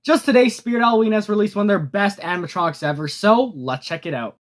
Just today, Spirit Halloween has released one of their best animatronics ever, so let's check it out.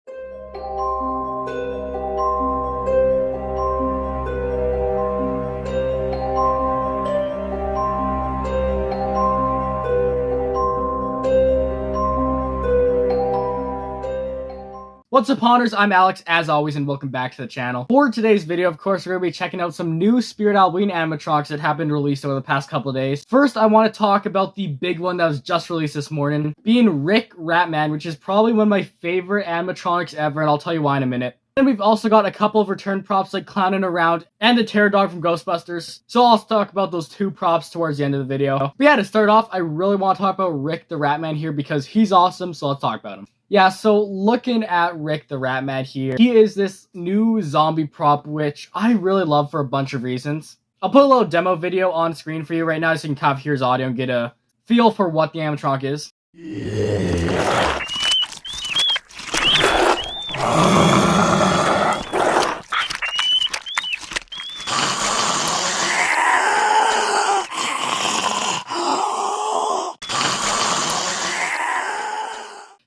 What's up, Haunters? I'm Alex, as always, and welcome back to the channel. For today's video, of course, we're going to be checking out some new Spirit Halloween animatronics that have been released over the past couple of days. First, I want to talk about the big one that was just released this morning, being Rick Ratman, which is probably one of my favorite animatronics ever, and I'll tell you why in a minute. Then we've also got a couple of return props like Clownin' Around and the Terror Dog from Ghostbusters. So I'll talk about those two props towards the end of the video. But yeah, to start off, I really want to talk about Rick the Ratman here because he's awesome, so let's talk about him. Yeah, so looking at Rick the Ratman here, he is this new zombie prop, which I really love for a bunch of reasons. I'll put a little demo video on screen for you right now so you can kind of hear his audio and get a feel for what the animatronic is.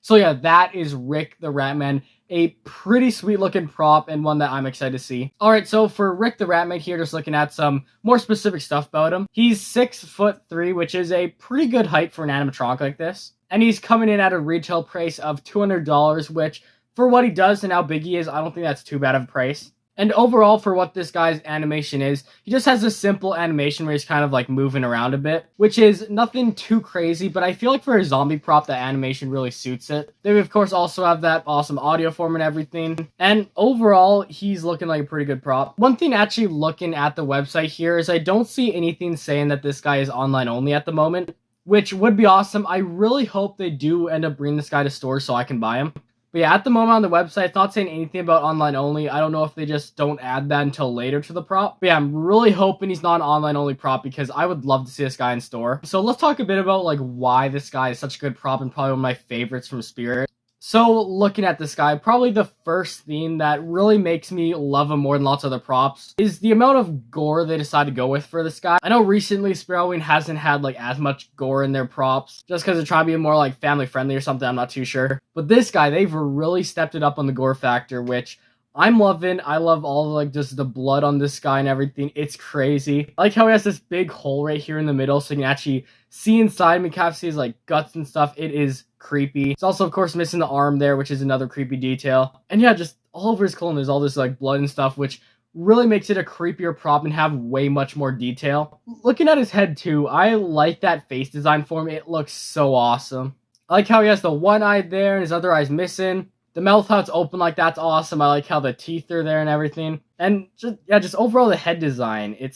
So yeah, that is Rick the Ratman, a pretty sweet looking prop and one that I'm excited to see. Alright, so for Rick the Ratman here, just looking at some more specific stuff about him. He's 6'3", which is a pretty good height for an animatronic like this. And he's coming in at a retail price of $200, which for what he does and how big he is, I don't think that's too bad of a price. And overall, for what this guy's animation is, he just has a simple animation where he's kind of like moving around a bit, which is nothing too crazy, but I feel like for a zombie prop, that animation really suits it. They, of course, also have that awesome audio form and everything. And overall, he's looking like a pretty good prop. One thing actually looking at the website here is I don't see anything saying that this guy is online only at the moment, which would be awesome. I really hope they do end up bringing this guy to stores so I can buy him. But yeah, at the moment on the website, it's not saying anything about online only. I don't know if they just don't add that until later to the prop. But yeah, I'm really hoping he's not an online only prop because I would love to see this guy in store. So let's talk a bit about like why this guy is such a good prop and probably one of my favorites from Spirit. So looking at this guy, probably the first thing that really makes me love him more than lots of other props is the amount of gore they decided to go with for this guy. I know recently Spirit Halloween hasn't had like as much gore in their props just because they're trying to be more like family friendly or something, I'm not too sure. But this guy, they've really stepped it up on the gore factor, which I'm loving. I love all like just the blood on this guy and everything. It's crazy. I like how he has this big hole right here in the middle so you can actually see inside him and kind of see his like guts and stuff. It is creepy. It's also, of course, missing the arm there, which is another creepy detail. And yeah, just all over his colon, there's all this like blood and stuff, which really makes it a creepier prop and have way much more detail. Looking at his head too, I like that face design for him. It looks so awesome. I like how he has the one eye there and his other eye's missing. The mouth, how it's open like that's awesome. I like how the teeth are there and everything. And just overall the head design, it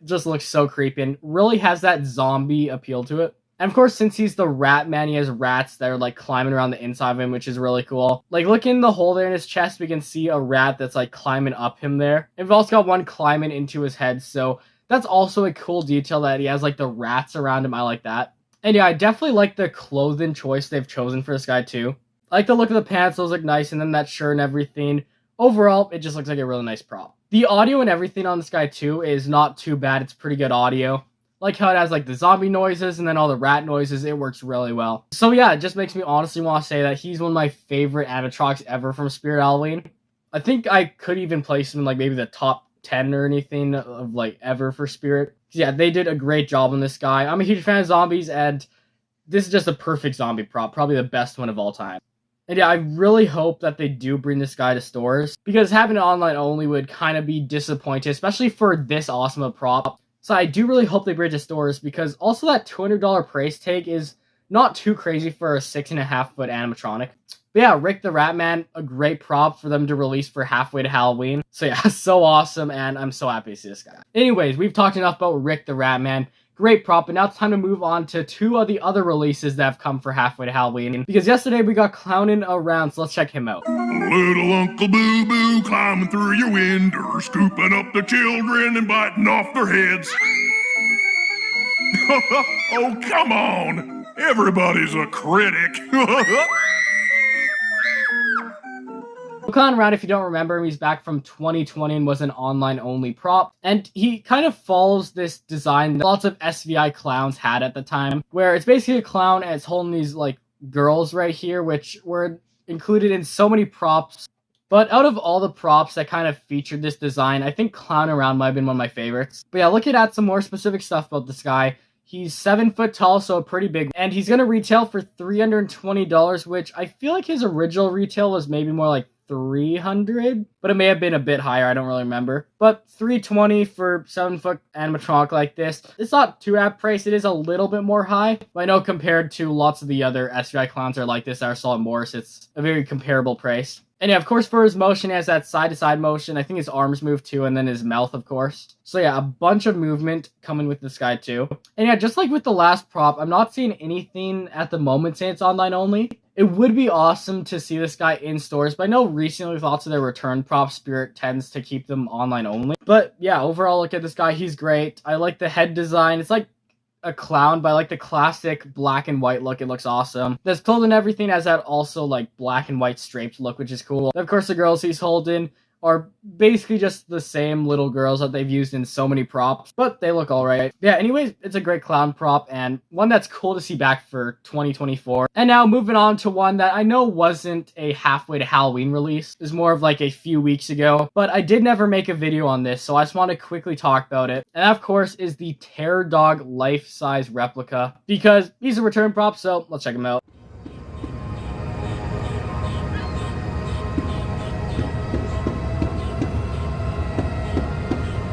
just looks so creepy and really has that zombie appeal to it. And of course, since he's the Rat Man, he has rats that are like climbing around the inside of him, which is really cool. Like looking in the hole there in his chest, we can see a rat that's like climbing up him there. And we've also got one climbing into his head, so that's also a cool detail that he has like the rats around him. I like that. And yeah, I definitely like the clothing choice they've chosen for this guy too. I like the look of the pants, those look nice, and then that shirt and everything. Overall, it just looks like a really nice prop. The audio and everything on this guy too is not too bad. It's pretty good audio. Like how it has like the zombie noises and then all the rat noises. It works really well. So yeah, it just makes me honestly want to say that he's one of my favorite animatronics ever from Spirit Halloween. I think I could even place him in like maybe the top 10 or anything of like ever for Spirit. Yeah, they did a great job on this guy. I'm a huge fan of zombies and this is just a perfect zombie prop. Probably the best one of all time. And yeah, I really hope that they do bring this guy to stores because having it online only would kind of be disappointing, especially for this awesome a prop. So I do really hope they bring it to stores because also that $200 price tag is not too crazy for a 6.5 foot animatronic. But yeah, Rick the Ratman, a great prop for them to release for halfway to Halloween. So yeah, so awesome and I'm so happy to see this guy. Anyways, we've talked enough about Rick the Ratman. Great prop, and now it's time to move on to two of the other releases that have come for halfway to Halloween. Because yesterday we got Clownin' Around, so let's check him out. Little Uncle Boo Boo climbing through your window, scooping up the children and biting off their heads. Oh, come on! Everybody's a critic. Clown Around, if you don't remember him, he's back from 2020 and was an online-only prop. And he kind of follows this design that lots of SVI clowns had at the time, where it's basically a clown and it's holding these, like, girls right here, which were included in so many props. But out of all the props that kind of featured this design, I think Clown Around might have been one of my favorites. But yeah, looking at some more specific stuff about this guy, he's 7 foot tall, so pretty big. And he's going to retail for $320, which I feel like his original retail was maybe more like $300, but it may have been a bit higher. I don't really remember. But $320 for 7 foot animatronic like this, it's not too apt price. It is a little bit more high, but I know compared to lots of the other SVI clowns are like this that are Solid Morris, it's a very comparable price. And yeah, of course, for his motion, he has that side-to-side motion. I think his arms move too, and then his mouth, of course. So yeah, a bunch of movement coming with this guy too. And yeah, just like with the last prop, I'm not seeing anything at the moment saying it's online only. It would be awesome to see this guy in stores, but I know recently with lots of their return props, Spirit tends to keep them online only. But yeah, overall, look at this guy. He's great. I like the head design. It's like a clown, but I like the classic black and white look. It looks awesome. This clothing and everything has that also like black and white striped look, which is cool. And of course, the girls he's holding are basically just the same little girls that they've used in so many props, but they look alright. Yeah, anyways, it's a great clown prop and one that's cool to see back for 2024. And now moving on to one that I know wasn't a halfway to Halloween release. It was more of like a few weeks ago, but I did never make a video on this, so I just want to quickly talk about it. And that, of course, is the Terror Dog life-size replica, because he's a return prop, so let's check him out.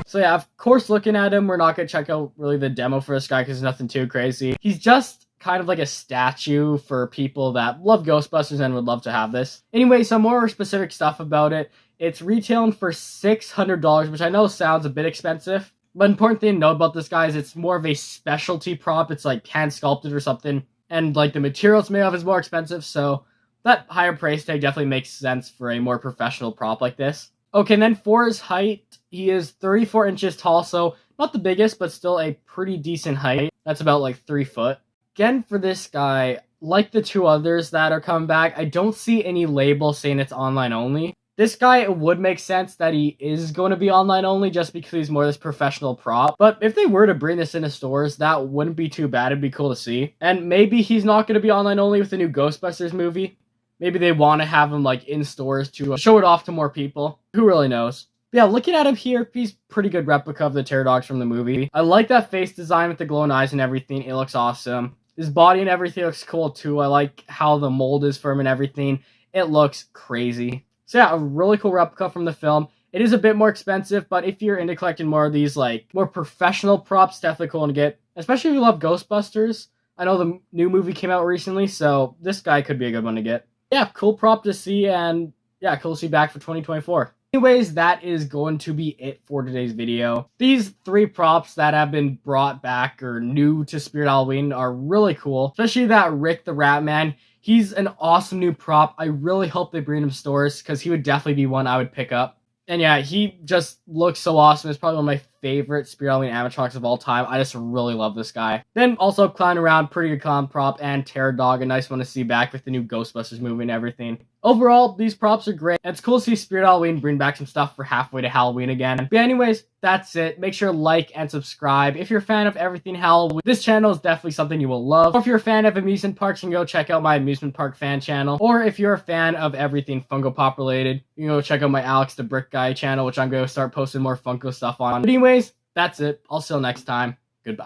So yeah, of course, looking at him, we're not going to check out really the demo for this guy because there's nothing too crazy. He's just kind of like a statue for people that love Ghostbusters and would love to have this. Anyway, some more specific stuff about it. It's retailing for $600, which I know sounds a bit expensive. But important thing to know about this guy is it's more of a specialty prop. It's like hand sculpted or something. And like the materials made of is more expensive. So that higher price tag definitely makes sense for a more professional prop like this. Okay, and then for his height, he is 34 inches tall, so not the biggest, but still a pretty decent height. That's about like 3 foot. Again, for this guy, like the two others that are coming back, I don't see any label saying it's online only. This guy, it would make sense that he is going to be online only just because he's more this professional prop. But if they were to bring this into stores, that wouldn't be too bad. It'd be cool to see. And maybe he's not going to be online only with the new Ghostbusters movie. Maybe they want to have him like in stores to show it off to more people. Who really knows? But yeah, looking at him here, he's pretty good replica of the Terror Dogs from the movie. I like that face design with the glowing eyes and everything. It looks awesome. His body and everything looks cool too. I like how the mold is firm and everything. It looks crazy. So yeah, a really cool replica from the film. It is a bit more expensive, but if you're into collecting more of these like more professional props, definitely cool to get. Especially if you love Ghostbusters. I know the new movie came out recently, so this guy could be a good one to get. Yeah, cool prop to see, and yeah, cool to see back for 2024. Anyways, that is going to be it for today's video. These 3 props that have been brought back or new to Spirit Halloween are really cool, especially that Rick the Ratman. He's an awesome new prop. I really hope they bring him to stores because he would definitely be one I would pick up. And yeah, he just looks so awesome. It's probably one of my favorite Spirit Halloween animatronics of all time. I just really love this guy. Then also Clown Around, pretty good clown prop, and Terror Dog, a nice one to see back with the new Ghostbusters movie and everything. Overall, these props are great. It's cool to see Spirit Halloween bring back some stuff for halfway to Halloween again. But anyways, that's it. Make sure to like and subscribe. If you're a fan of everything Halloween, this channel is definitely something you will love. Or if you're a fan of amusement parks, you can go check out my amusement park fan channel. Or if you're a fan of everything Funko Pop related, you can go check out my Alex the Brick Guy channel, which I'm going to start posting more Funko stuff on. But anyways, that's it. I'll see you next time. Goodbye.